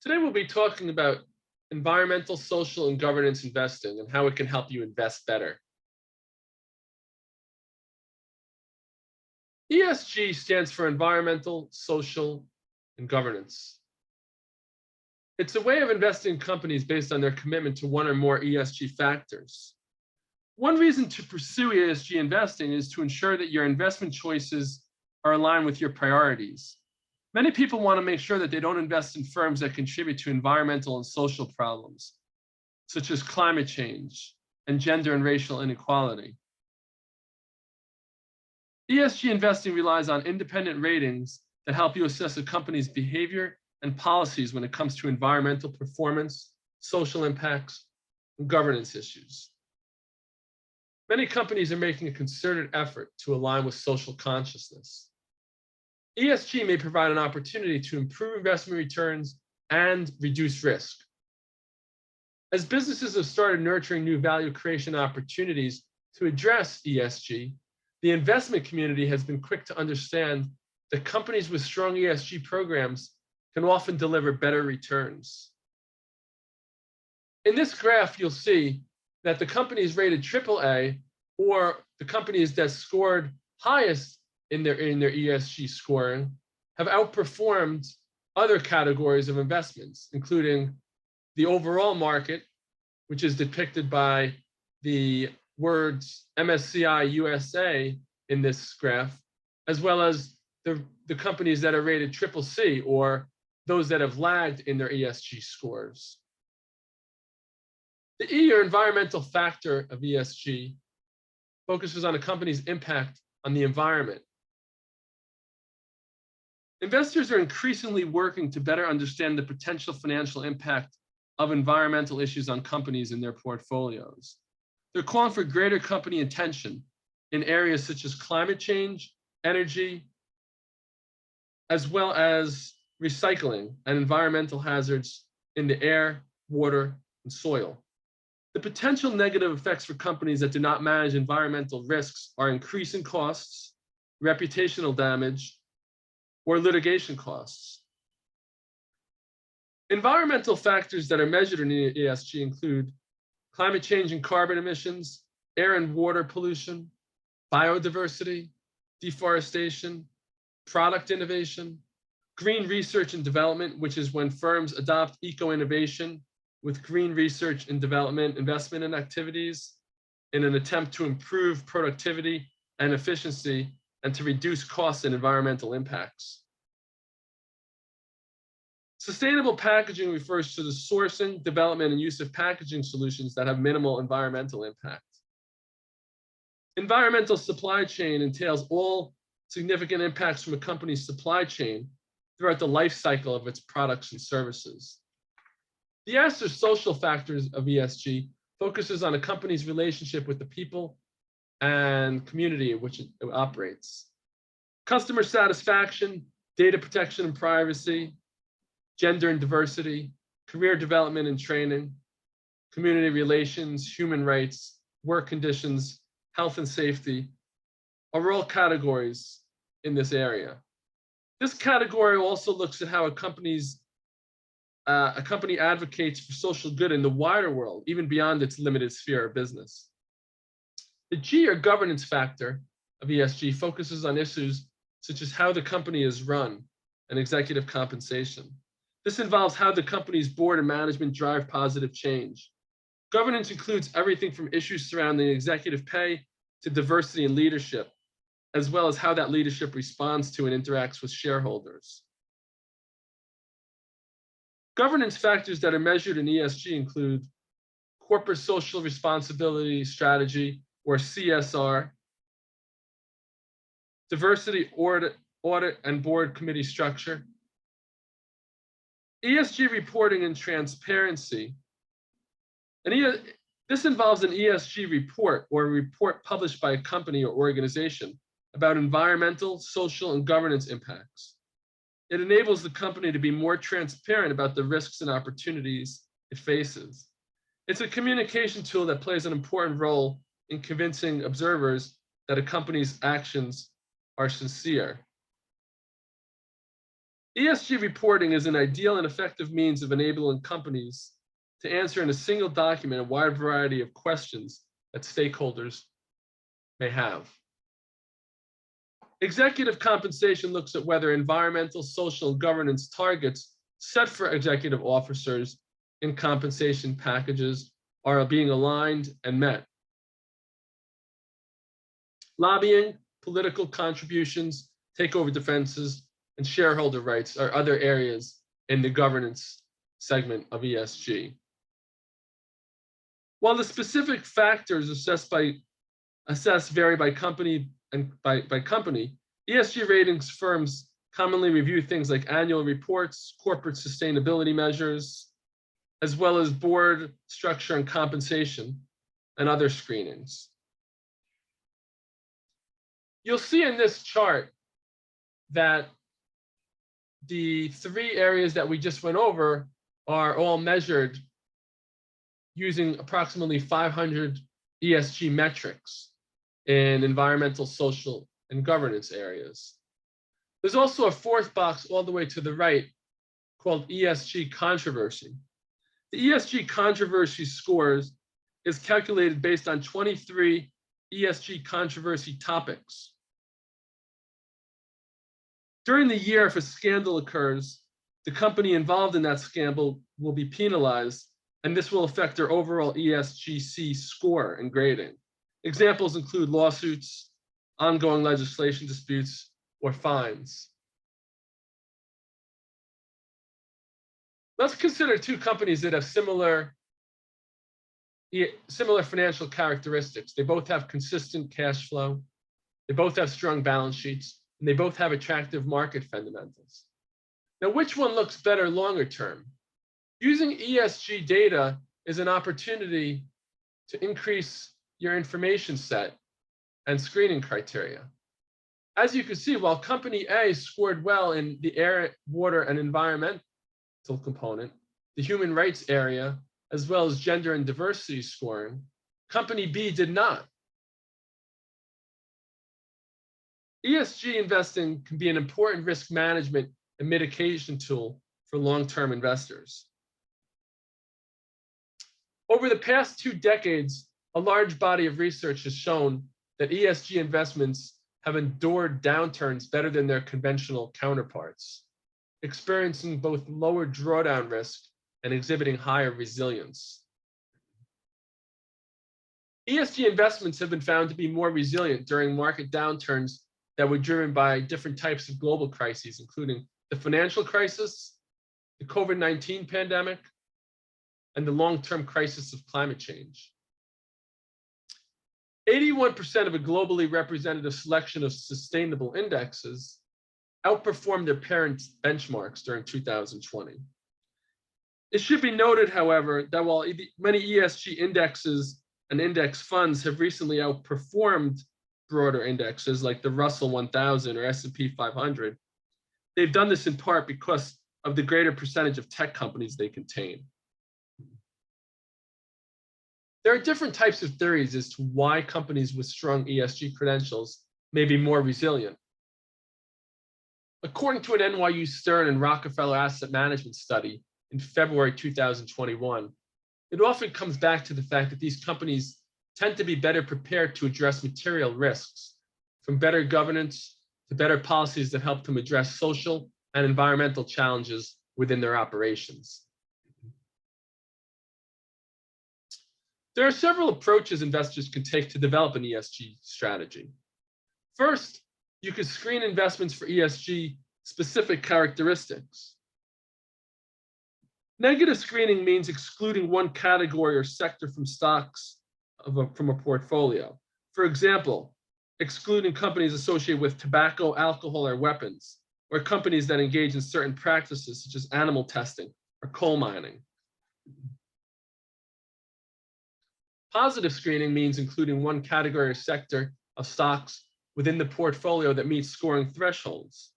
Today we'll be talking about environmental, social, and governance investing and how it can help you invest better. ESG stands for environmental, social, and governance. It's a way of investing in companies based on their commitment to one or more ESG factors. One reason to pursue ESG investing is to ensure that your investment choices are aligned with your priorities. Many people want to make sure that they don't invest in firms that contribute to environmental and social problems, such as climate change and gender and racial inequality. ESG investing relies on independent ratings that help you assess a company's behavior and policies when it comes to environmental performance, social impacts, and governance issues. Many companies are making a concerted effort to align with social consciousness. ESG may provide an opportunity to improve investment returns and reduce risk. As businesses have started nurturing new value creation opportunities to address ESG, the investment community has been quick to understand that companies with strong ESG programs can often deliver better returns. In this graph, you'll see that the companies rated AAA, or the companies that scored highest in their ESG scoring, have outperformed other categories of investments, including the overall market, which is depicted by the words MSCI USA in this graph, as well as the companies that are rated CCC, or those that have lagged in their ESG scores. The E, or environmental factor of ESG, focuses on a company's impact on the environment. Investors are increasingly working to better understand the potential financial impact of environmental issues on companies in their portfolios. They're calling for greater company attention in areas such as climate change, energy, as well as recycling and environmental hazards in the air, water, and soil. The potential negative effects for companies that do not manage environmental risks are increasing costs, reputational damage, or litigation costs. Environmental factors that are measured in ESG include climate change and carbon emissions, air and water pollution, biodiversity, deforestation, product innovation, green research and development, which is when firms adopt eco-innovation with green research and development investment in activities in an attempt to improve productivity and efficiency and to reduce costs and environmental impacts. Sustainable packaging refers to the sourcing, development, and use of packaging solutions that have minimal environmental impact. Environmental supply chain entails all significant impacts from a company's supply chain throughout the life cycle of its products and services. The S, or social factors of ESG, focuses on a company's relationship with the people and community in which it operates. Customer satisfaction, data protection and privacy, gender and diversity, career development and training, community relations, human rights, work conditions, health and safety are all categories in this area. This category also looks at how a company advocates for social good in the wider world, even beyond its limited sphere of business. The G, or governance factor of ESG, focuses on issues such as how the company is run and executive compensation. This involves how the company's board and management drive positive change. Governance includes everything from issues surrounding executive pay to diversity and leadership, as well as how that leadership responds to and interacts with shareholders. Governance factors that are measured in ESG include corporate social responsibility strategy, or CSR, diversity audit and board committee structure, ESG reporting and transparency. And this involves an ESG report, or a report published by a company or organization about environmental, social, and governance impacts. It enables the company to be more transparent about the risks and opportunities it faces. It's a communication tool that plays an important role in convincing observers that that a company's actions are sincere. ESG reporting is an ideal and effective means of enabling companies to answer in a single document a wide variety of questions that stakeholders may have. Executive compensation looks at whether environmental, social, and governance targets set for executive officers in compensation packages are being aligned and met. Lobbying, political contributions, takeover defenses, and shareholder rights are other areas in the governance segment of ESG. While the specific factors assessed vary by company and by company, ESG ratings firms commonly review things like annual reports, corporate sustainability measures, as well as board structure and compensation and other screenings. You'll see in this chart that the three areas that we just went over are all measured using approximately 500 ESG metrics in environmental, social, and governance areas. There's also a fourth box all the way to the right called ESG controversy. The ESG controversy scores is calculated based on 23 ESG controversy topics. During the year, if a scandal occurs, the company involved in that scandal will be penalized, and this will affect their overall ESGC score and grading. Examples include lawsuits, ongoing legislation disputes, or fines. Let's consider two companies that have similar financial characteristics. They both have consistent cash flow, they both have strong balance sheets, and they both have attractive market fundamentals. Now, which one looks better longer term? Using ESG data is an opportunity to increase your information set and screening criteria. As you can see, while company A scored well in the air, water, and environmental component, the human rights area, as well as gender and diversity scoring, company B did not. ESG investing can be an important risk management and mitigation tool for long-term investors. Over the past 2 decades, a large body of research has shown that ESG investments have endured downturns better than their conventional counterparts, experiencing both lower drawdown risk and exhibiting higher resilience. ESG investments have been found to be more resilient during market downturns that were driven by different types of global crises, including the financial crisis, the COVID-19 pandemic, and the long-term crisis of climate change. 81% of a globally representative selection of sustainable indexes outperformed their parent benchmarks during 2020. It should be noted, however, that while many ESG indexes and index funds have recently outperformed broader indexes like the Russell 1000 or S&P 500, they've done this in part because of the greater percentage of tech companies they contain. There are different types of theories as to why companies with strong ESG credentials may be more resilient. According to an NYU Stern and Rockefeller Asset Management study in February 2021, it often comes back to the fact that these companies tend to be better prepared to address material risks, from better governance to better policies that help them address social and environmental challenges within their operations. There are several approaches investors can take to develop an ESG strategy. First, you can screen investments for ESG specific characteristics. Negative screening means excluding one category or sector from stocks from a portfolio. For example, excluding companies associated with tobacco, alcohol, or weapons, or companies that engage in certain practices such as animal testing or coal mining. Positive screening means including one category or sector of stocks within the portfolio that meets scoring thresholds.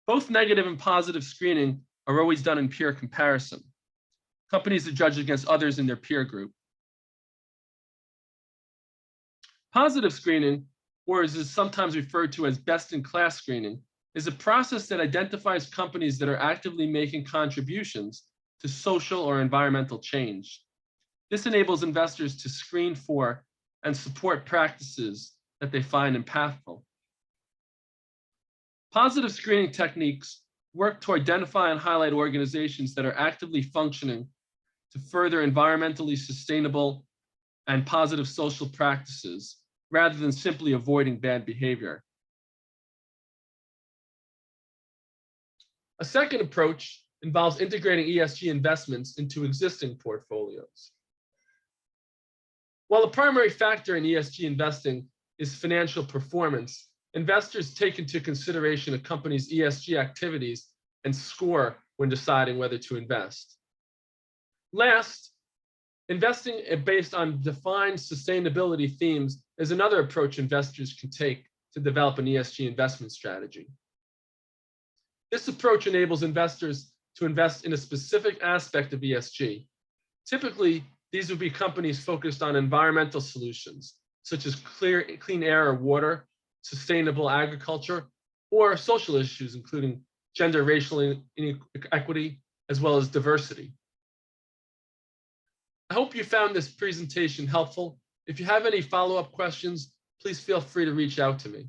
Both negative and positive screening are always done in peer comparison. Companies are judged against others in their peer group. Positive screening, or as is sometimes referred to as best-in-class screening, is a process that identifies companies that are actively making contributions to social or environmental change. This enables investors to screen for and support practices that they find impactful. Positive screening techniques work to identify and highlight organizations that are actively functioning to further environmentally sustainable and positive social practices, rather than simply avoiding bad behavior. A second approach involves integrating ESG investments into existing portfolios. While the primary factor in ESG investing is financial performance, investors take into consideration a company's ESG activities and score when deciding whether to invest. Last, investing based on defined sustainability themes is another approach investors can take to develop an ESG investment strategy. This approach enables investors to invest in a specific aspect of ESG. Typically, these would be companies focused on environmental solutions, such as clean air or water, sustainable agriculture, or social issues, including gender, racial inequity, as well as diversity. I hope you found this presentation helpful. If you have any follow-up questions, please feel free to reach out to me.